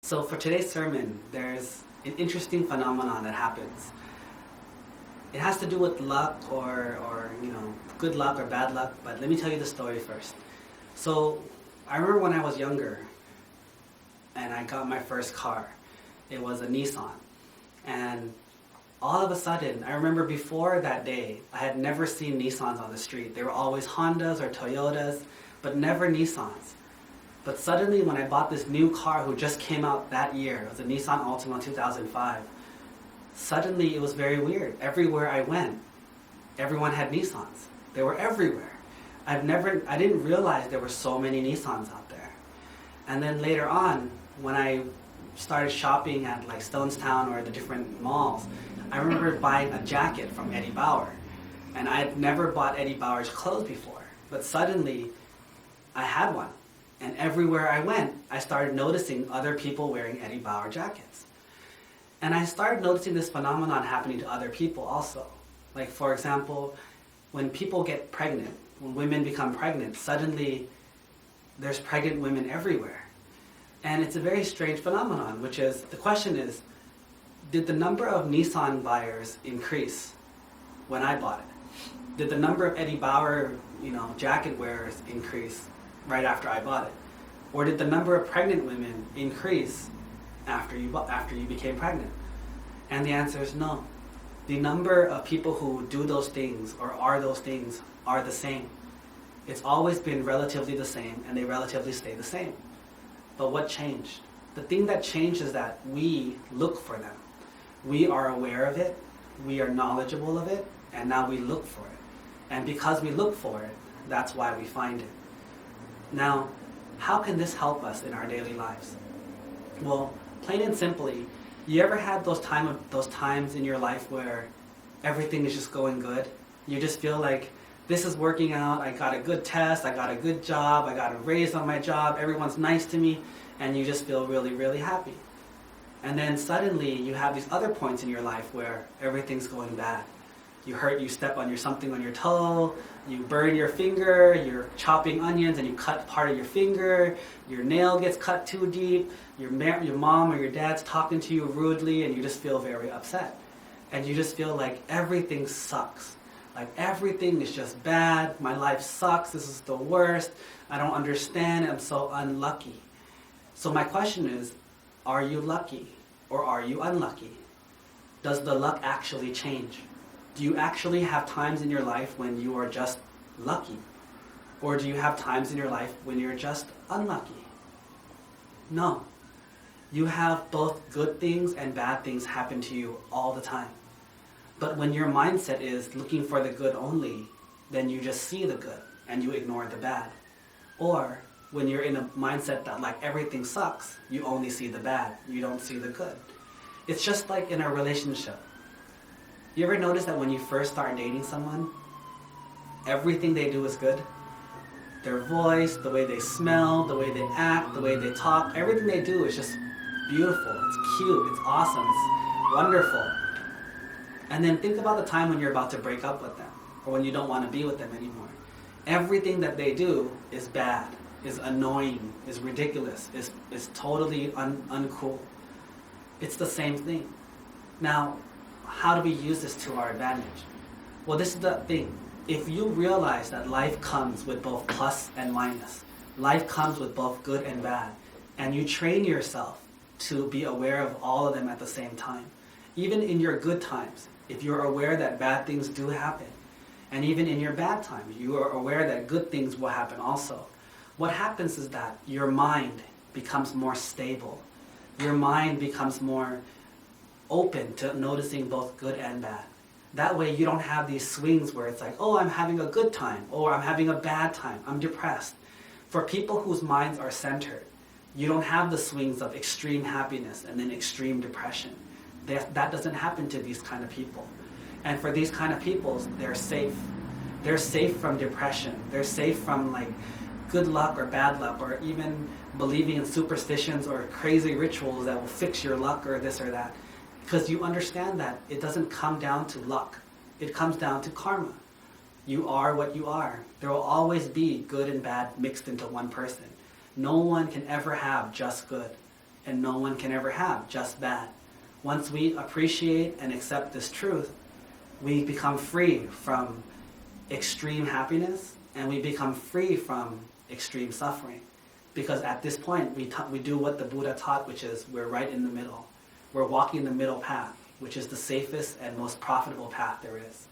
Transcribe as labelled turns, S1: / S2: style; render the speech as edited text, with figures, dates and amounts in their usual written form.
S1: So for today's sermon, there's an interesting phenomenon that happens. It has to do with luck or good luck or bad luck, but let me tell you the story first. So I remember when I was younger and I got my first car. It was a Nissan. And all of a sudden, I remember before that day, I had never seen Nissans on the street. They were always Hondas or Toyotas, but never Nissans. But suddenly when I bought this new car who just came out that year, it was a Nissan Altima 2005, suddenly it was very weird. Everywhere I went, everyone had Nissans. They were everywhere. I didn't realize there were so many Nissans out there. And then later on, when I started shopping at like Stonestown or the different malls, I remember buying a jacket from Eddie Bauer. And I had never bought Eddie Bauer's clothes before. But suddenly, I had one. And everywhere I went, I started noticing other people wearing Eddie Bauer jackets. And I started noticing this phenomenon happening to other people also. Like, for example, when people get pregnant, when women become pregnant, suddenly there's pregnant women everywhere. And it's a very strange phenomenon, which is, the question is, did the number of Nissan buyers increase when I bought it? Did the number of Eddie Bauer, jacket wearers increase right after I bought it? Or did the number of pregnant women increase after you became pregnant? And the answer is no. The number of people who do those things or are those things are the same. It's always been relatively the same, and they relatively stay the same. But what changed? The thing that changed is that we look for them. We are aware of it, we are knowledgeable of it, and now we look for it. And because we look for it, that's why we find it. Now, how can this help us in our daily lives? Well, plain and simply, you ever had those times in your life where everything is just going good? You just feel like, this is working out, I got a good test, I got a good job, I got a raise on my job, everyone's nice to me, and you just feel really, really happy. And then suddenly you have these other points in your life where everything's going bad. You step on something on your toe, you burn your finger, you're chopping onions and you cut part of your finger, your nail gets cut too deep, your mom or your dad's talking to you rudely, and you just feel very upset. And you just feel like everything sucks. Like everything is just bad, my life sucks, this is the worst, I don't understand, I'm so unlucky. So my question is, are you lucky or are you unlucky? Does the luck actually change? Do you actually have times in your life when you are just lucky? Or do you have times in your life when you're just unlucky? No. You have both good things and bad things happen to you all the time. But when your mindset is looking for the good only, then you just see the good and you ignore the bad. Or when you're in a mindset that like everything sucks, you only see the bad, you don't see the good. It's just like in a relationship. You ever notice that when you first start dating someone, everything they do is good? Their voice, the way they smell, the way they act, the way they talk, everything they do is just beautiful, it's cute, it's awesome, it's wonderful. And then think about the time when you're about to break up with them, or when you don't want to be with them anymore. Everything that they do is bad, is annoying, is ridiculous, is totally uncool. It's the same thing. Now, how do we use this to our advantage? Well, this is the thing. If you realize that life comes with both plus and minus, life comes with both good and bad, and you train yourself to be aware of all of them at the same time, even in your good times, if you're aware that bad things do happen, and even in your bad times, you are aware that good things will happen also, what happens is that your mind becomes more stable. Your mind becomes more open to noticing both good and bad. That way you don't have these swings where it's like, oh, I'm having a good time, or I'm having a bad time, I'm depressed. For people whose minds are centered, you don't have the swings of extreme happiness and then extreme depression. That doesn't happen to these kind of people. And for these kind of people, they're safe. They're safe from depression. They're safe from like good luck or bad luck, or even believing in superstitions or crazy rituals that will fix your luck or this or that. Because you understand that it doesn't come down to luck. It comes down to karma. You are what you are. There will always be good and bad mixed into one person. No one can ever have just good. and no one can ever have just bad. Once we appreciate and accept this truth, we become free from extreme happiness and we become free from extreme suffering. Because at this point, we do what the Buddha taught, which is we're right in the middle. We're walking the middle path, which is the safest and most profitable path there is.